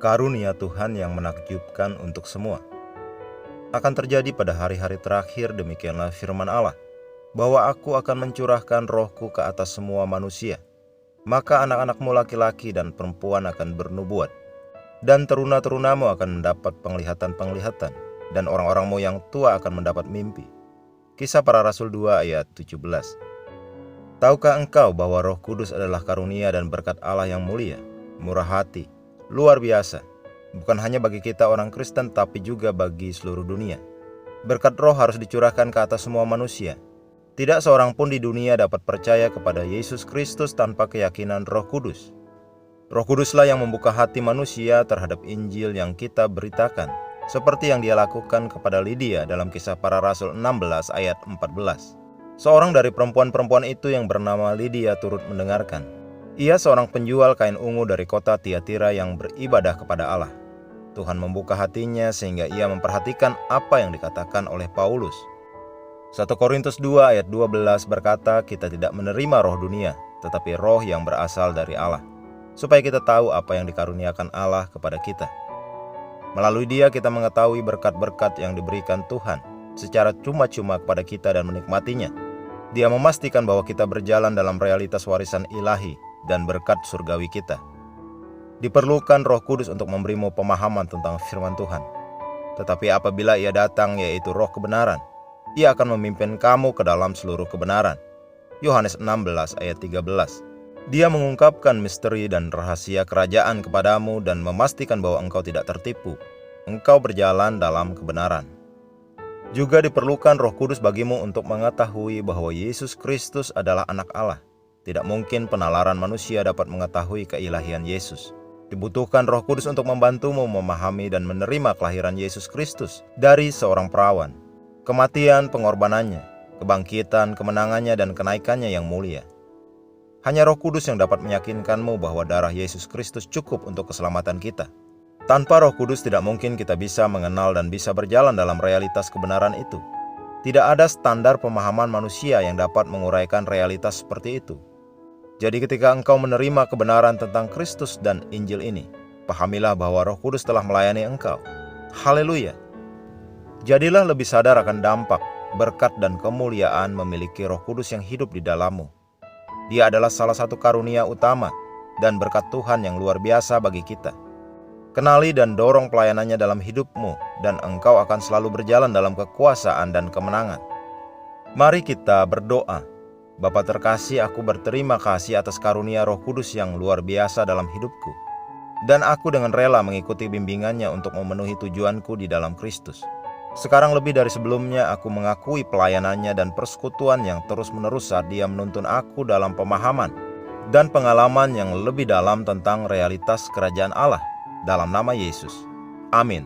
Karunia Tuhan yang menakjubkan untuk semua. Akan terjadi pada hari-hari terakhir, demikianlah firman Allah, bahwa aku akan mencurahkan rohku ke atas semua manusia. Maka anak-anakmu laki-laki dan perempuan akan bernubuat, dan teruna-terunamu akan mendapat penglihatan-penglihatan, dan orang-orangmu yang tua akan mendapat mimpi. Kisah Para Rasul 2 ayat 17. Tahukah engkau bahwa Roh Kudus adalah karunia dan berkat Allah yang mulia, murah hati, luar biasa, bukan hanya bagi kita orang Kristen tapi juga bagi seluruh dunia. Berkat roh harus dicurahkan ke atas semua manusia. Tidak seorang pun di dunia dapat percaya kepada Yesus Kristus tanpa keyakinan Roh Kudus. Roh Kuduslah yang membuka hati manusia terhadap Injil yang kita beritakan, seperti yang Dia lakukan kepada Lydia dalam Kisah Para Rasul 16 ayat 14. Seorang dari perempuan-perempuan itu yang bernama Lydia turut mendengarkan. Ia seorang penjual kain ungu dari kota Tiatira yang beribadah kepada Allah. Tuhan membuka hatinya sehingga ia memperhatikan apa yang dikatakan oleh Paulus. 1 Korintus 2 ayat 12 berkata, kita tidak menerima roh dunia, tetapi roh yang berasal dari Allah, supaya kita tahu apa yang dikaruniakan Allah kepada kita. Melalui Dia kita mengetahui berkat-berkat yang diberikan Tuhan secara cuma-cuma kepada kita dan menikmatinya. Dia memastikan bahwa kita berjalan dalam realitas warisan ilahi dan berkat surgawi kita. Diperlukan Roh Kudus untuk memberimu pemahaman tentang firman Tuhan. Tetapi apabila Ia datang, yaitu Roh kebenaran, Ia akan memimpin kamu ke dalam seluruh kebenaran. Yohanes 16 ayat 13. Dia mengungkapkan misteri dan rahasia kerajaan kepadamu dan memastikan bahwa engkau tidak tertipu. Engkau berjalan dalam kebenaran. Juga diperlukan Roh Kudus bagimu untuk mengetahui bahwa Yesus Kristus adalah anak Allah. Tidak mungkin penalaran manusia dapat mengetahui keilahian Yesus. Dibutuhkan Roh Kudus untuk membantumu memahami dan menerima kelahiran Yesus Kristus dari seorang perawan, kematian pengorbanannya, kebangkitan, kemenangannya, dan kenaikannya yang mulia. Hanya Roh Kudus yang dapat meyakinkanmu bahwa darah Yesus Kristus cukup untuk keselamatan kita. Tanpa Roh Kudus tidak mungkin kita bisa mengenal dan bisa berjalan dalam realitas kebenaran itu. Tidak ada standar pemahaman manusia yang dapat menguraikan realitas seperti itu. Jadi ketika engkau menerima kebenaran tentang Kristus dan Injil ini, pahamilah bahwa Roh Kudus telah melayani engkau. Haleluya! Jadilah lebih sadar akan dampak, berkat, dan kemuliaan memiliki Roh Kudus yang hidup di dalammu. Dia adalah salah satu karunia utama dan berkat Tuhan yang luar biasa bagi kita. Kenali dan dorong pelayanannya dalam hidupmu, dan engkau akan selalu berjalan dalam kekuasaan dan kemenangan. Mari kita berdoa. Bapa terkasih, aku berterima kasih atas karunia Roh Kudus yang luar biasa dalam hidupku. Dan aku dengan rela mengikuti bimbingannya untuk memenuhi tujuanku di dalam Kristus. Sekarang lebih dari sebelumnya, aku mengakui pelayanannya dan persekutuan yang terus-menerus saat Dia menuntun aku dalam pemahaman dan pengalaman yang lebih dalam tentang realitas kerajaan Allah. Dalam nama Yesus. Amin.